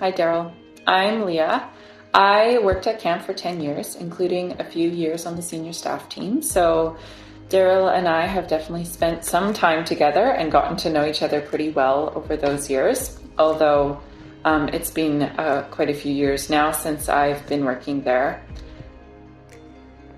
Hi, Daryl. I'm Leah. I worked at camp for 10 years, including a few years on the senior staff team. So Daryl and I have definitely spent some time together and gotten to know each other pretty well over those years, although it's been quite a few years now since I've been working there.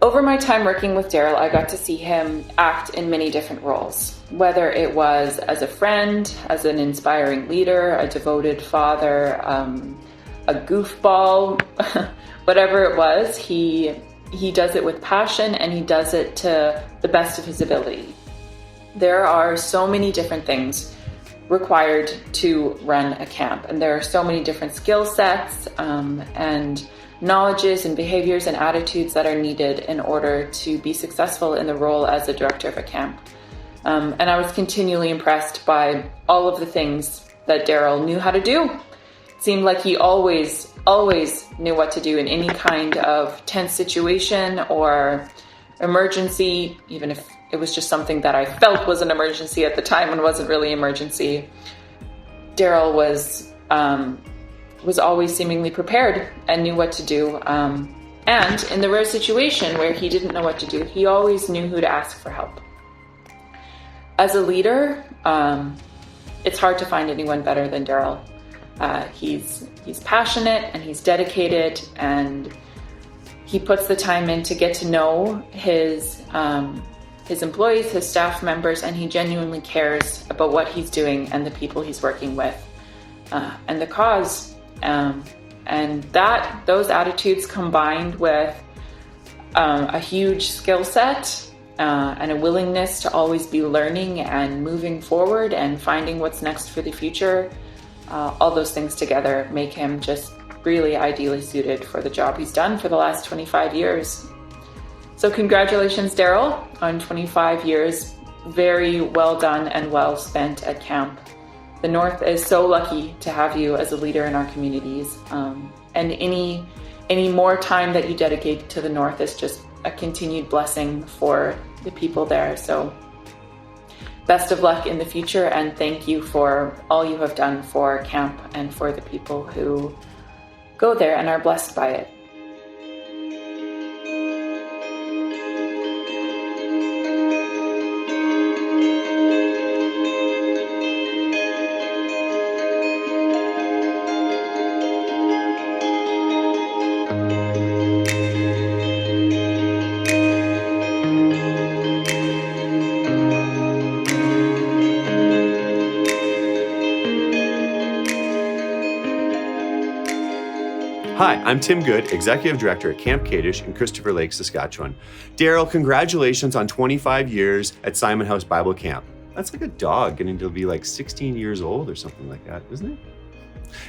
Over my time working with Daryl, I got to see him act in many different roles, whether it was as a friend, as an inspiring leader, a devoted father, a goofball, whatever it was, he does it with passion and he does it to the best of his ability. There are so many different things required to run a camp, and there are so many different skill sets and knowledges and behaviors and attitudes that are needed in order to be successful in the role as a director of a camp. And I was continually impressed by all of the things that Daryl knew how to do. It seemed like he always knew what to do in any kind of tense situation or emergency, even if it was just something that I felt was an emergency at the time and wasn't really an emergency. Daryl was always seemingly prepared and knew what to do. And in the rare situation where he didn't know what to do, he always knew who to ask for help. As a leader, it's hard to find anyone better than Daryl. He's passionate and he's dedicated, and he puts the time in to get to know his employees, his staff members, and he genuinely cares about what he's doing and the people he's working with and the cause. And those attitudes combined with a huge skill set and a willingness to always be learning and moving forward and finding what's next for the future, all those things together make him just really ideally suited for the job he's done for the last 25 years. So congratulations, Daryl, on 25 years. Very well done and well spent at camp. The North is so lucky to have you as a leader in our communities. And any more time that you dedicate to the North is just a continued blessing for the people there. So best of luck in the future, and thank you for all you have done for camp and for the people who go there and are blessed by it. Hi, I'm Tim Good, Executive Director at Camp Kadesh in Christopher Lake, Saskatchewan. Daryl, congratulations on 25 years at Simonhouse Bible Camp. That's like a dog getting to be like 16 years old or something like that, isn't it?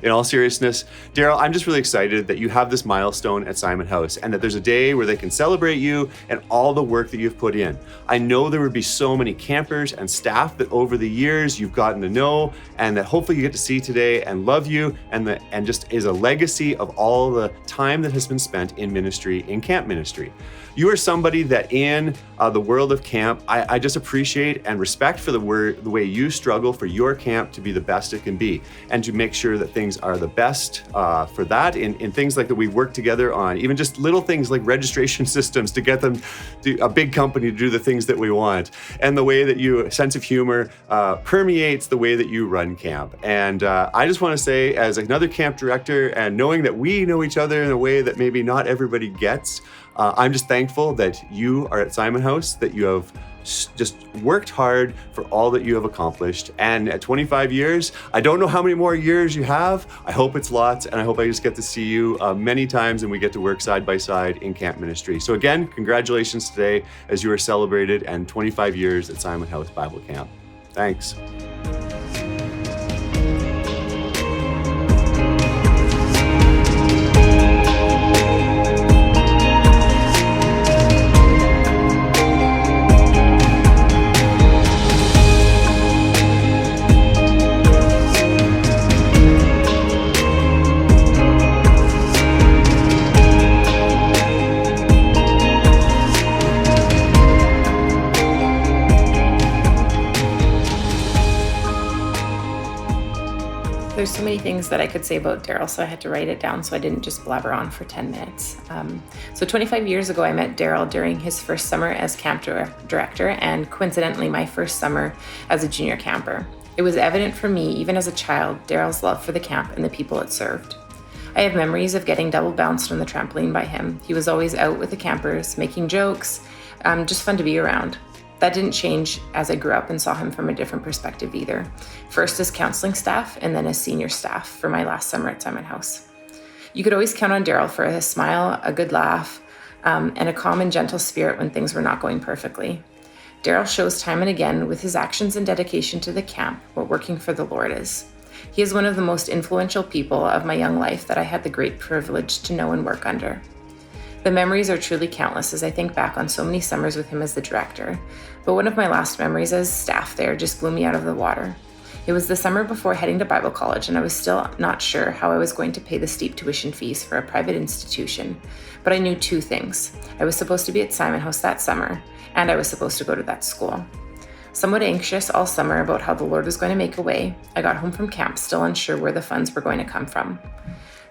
In all seriousness, Daryl, I'm just really excited that you have this milestone at Simonhouse and that there's a day where they can celebrate you and all the work that you've put in. I know there would be so many campers and staff that over the years you've gotten to know and that hopefully you get to see today and love you and just is a legacy of all the time that has been spent in ministry, in camp ministry. You are somebody that in the world of camp, I just appreciate and respect for the way you struggle for your camp to be the best it can be and to make sure that things are the best for that in things like that we've worked together on, even just little things like registration systems to get them to a big company to do the things that we want, and the way that your sense of humor permeates the way that you run camp. And I just want to say, as another camp director and knowing that we know each other in a way that maybe not everybody gets, I'm just thankful that you are at Simonhouse, that you have just worked hard for all that you have accomplished. And at 25 years, I don't know how many more years you have. I hope it's lots, and I hope I just get to see you many times and we get to work side by side in camp ministry. So again, congratulations today as you are celebrated and 25 years at Simonhouse Bible Camp. Thanks. There's so many things that I could say about Daryl, so I had to write it down so I didn't just blabber on for 10 minutes. So 25 years ago, I met Daryl during his first summer as camp director and coincidentally my first summer as a junior camper. It was evident for me, even as a child, Daryl's love for the camp and the people it served. I have memories of getting double bounced on the trampoline by him. He was always out with the campers, making jokes, just fun to be around. That didn't change as I grew up and saw him from a different perspective either. First as counseling staff and then as senior staff for my last summer at Simonhouse. You could always count on Daryl for a smile, a good laugh, and a calm and gentle spirit when things were not going perfectly. Daryl shows time and again with his actions and dedication to the camp what working for the Lord is. He is one of the most influential people of my young life that I had the great privilege to know and work under. The memories are truly countless as I think back on so many summers with him as the director, but one of my last memories as staff there just blew me out of the water. It was the summer before heading to Bible college, and I was still not sure how I was going to pay the steep tuition fees for a private institution, but I knew two things. I was supposed to be at Simonhouse that summer, and I was supposed to go to that school. Somewhat anxious all summer about how the Lord was going to make a way, I got home from camp still unsure where the funds were going to come from.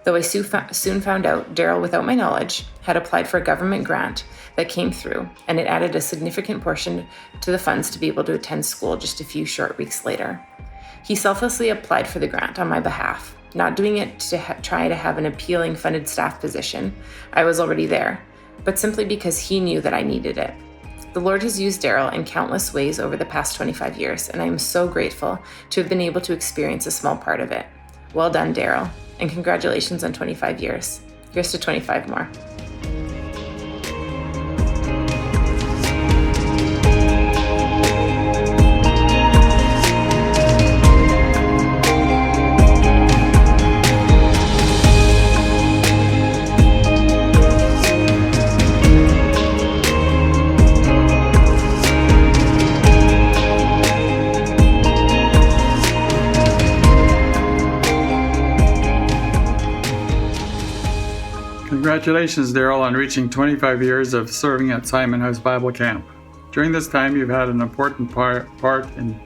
Though I soon found out Daryl, without my knowledge, had applied for a government grant that came through, and it added a significant portion to the funds to be able to attend school just a few short weeks later. He selflessly applied for the grant on my behalf, not doing it to try to have an appealing funded staff position. I was already there, but simply because he knew that I needed it. The Lord has used Daryl in countless ways over the past 25 years, and I am so grateful to have been able to experience a small part of it. Well done, Daryl. And congratulations on 25 years. Here's to 25 more. Congratulations, Daryl, on reaching 25 years of serving at Simonhouse Bible Camp. During this time, you've had an important part in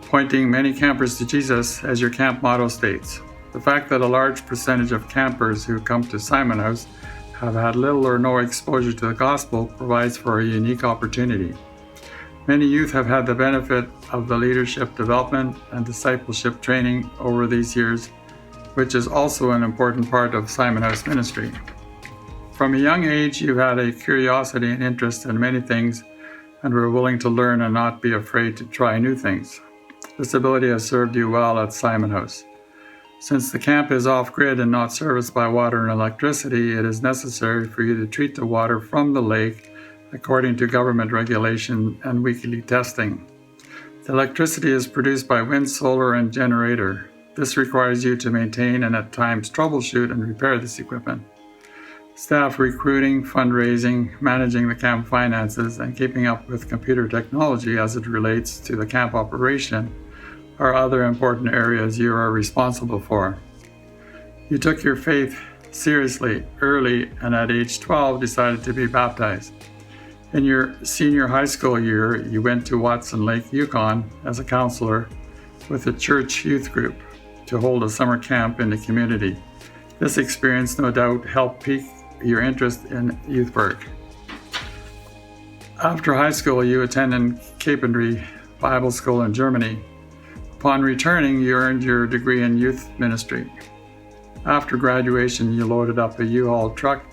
pointing many campers to Jesus, as your camp motto states. The fact that a large percentage of campers who come to Simonhouse have had little or no exposure to the gospel provides for a unique opportunity. Many youth have had the benefit of the leadership development and discipleship training over these years, which is also an important part of Simonhouse ministry. From a young age, you've had a curiosity and interest in many things and were willing to learn and not be afraid to try new things. This ability has served you well at Simonhouse. Since the camp is off-grid and not serviced by water and electricity, it is necessary for you to treat the water from the lake according to government regulation and weekly testing. The electricity is produced by wind, solar, and generator. This requires you to maintain and at times troubleshoot and repair this equipment. Staff recruiting, fundraising, managing the camp finances, and keeping up with computer technology as it relates to the camp operation are other important areas you are responsible for. You took your faith seriously early and at age 12 decided to be baptized. In your senior high school year, you went to Watson Lake, Yukon as a counselor with a church youth group to hold a summer camp in the community. This experience no doubt helped pique your interest in youth work. After high school, you attended Capondry Bible School in Germany. Upon returning, you earned your degree in youth ministry. After graduation, you loaded up a U-Haul truck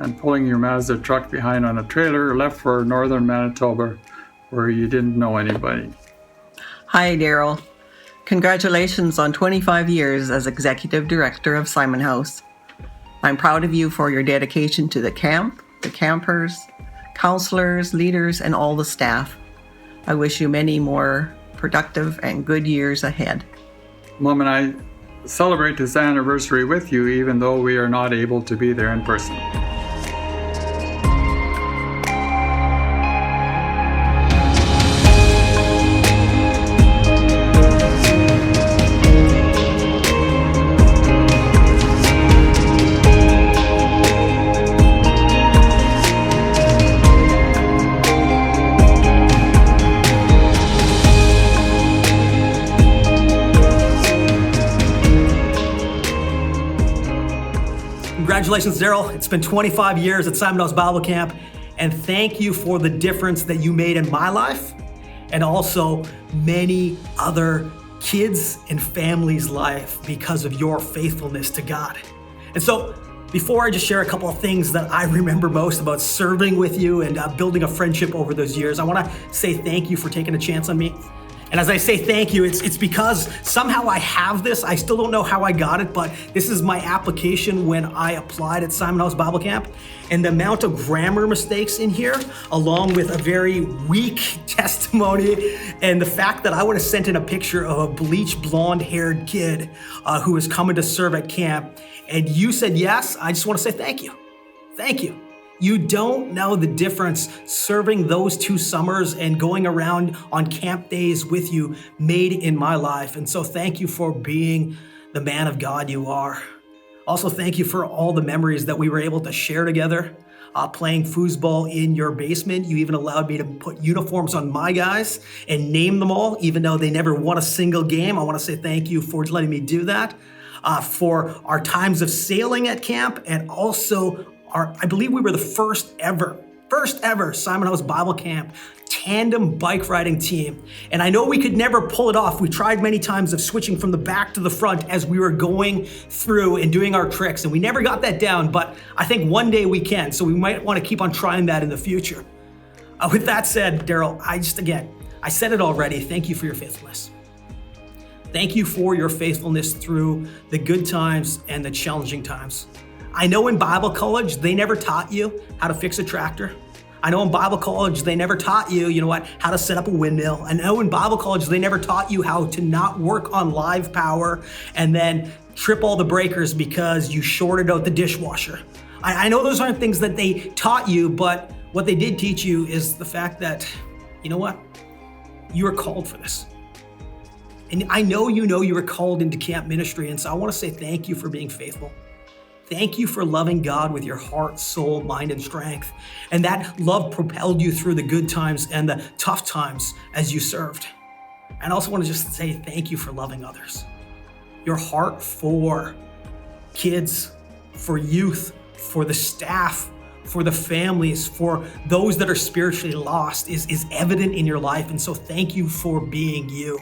and pulling your Mazda truck behind on a trailer, left for northern Manitoba, where you didn't know anybody. Hi, Daryl. Congratulations on 25 years as Executive Director of Simonhouse. I'm proud of you for your dedication to the camp, the campers, counselors, leaders, and all the staff. I wish you many more productive and good years ahead. Mom and I celebrate this anniversary with you, even though we are not able to be there in person. Congratulations, Daryl. It's been 25 years at Simonhouse Bible Camp, and thank you for the difference that you made in my life and also many other kids and families' life because of your faithfulness to God. And so, before I just share a couple of things that I remember most about serving with you and building a friendship over those years, I want to say thank you for taking a chance on me. And as I say thank you, it's because somehow I have this. I still don't know how I got it, but this is my application when I applied at Simonhouse Bible Camp. And the amount of grammar mistakes in here, along with a very weak testimony, and the fact that I would have sent in a picture of a bleach blonde-haired kid who was coming to serve at camp, and you said yes, I just want to say thank you. Thank you. You don't know the difference serving those 2 summers and going around on camp days with you made in my life. And so thank you for being the man of God you are. Also, thank you for all the memories that we were able to share together, playing foosball in your basement. You even allowed me to put uniforms on my guys and name them all, even though they never won a single game. I want to say thank you for letting me do that. For our times of sailing at camp, and also I believe we were the first ever Simonhouse Bible Camp tandem bike riding team. And I know we could never pull it off. We tried many times of switching from the back to the front as we were going through and doing our tricks, and we never got that down, but I think one day we can, so we might want to keep on trying that in the future. With that said, Daryl, I said it already, thank you for your faithfulness. Thank you for your faithfulness through the good times and the challenging times. I know in Bible college, they never taught you how to fix a tractor. I know in Bible college, they never taught you, how to set up a windmill. I know in Bible college, they never taught you how to not work on live power and then trip all the breakers because you shorted out the dishwasher. I know those aren't things that they taught you, but what they did teach you is the fact that, you are called for this. And I know you were called into camp ministry, and so I want to say thank you for being faithful. Thank you for loving God with your heart, soul, mind, and strength. And that love propelled you through the good times and the tough times as you served. And I also want to just say thank you for loving others. Your heart for kids, for youth, for the staff, for the families, for those that are spiritually lost is evident in your life. And so thank you for being you.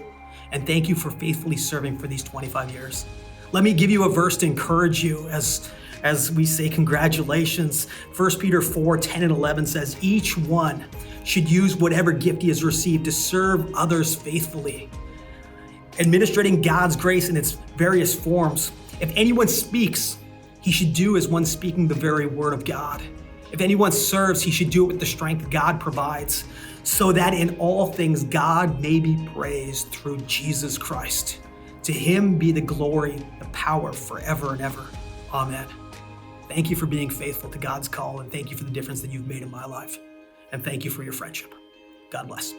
And thank you for faithfully serving for these 25 years. Let me give you a verse to encourage you as we say congratulations. 1 Peter 4:10 and 11 says, each one should use whatever gift he has received to serve others faithfully, administrating God's grace in its various forms. If anyone speaks, he should do as one speaking the very word of God. If anyone serves, he should do it with the strength God provides, so that in all things God may be praised through Jesus Christ. To him be the glory, the power forever and ever. Amen. Thank you for being faithful to God's call, and thank you for the difference that you've made in my life. And thank you for your friendship. God bless.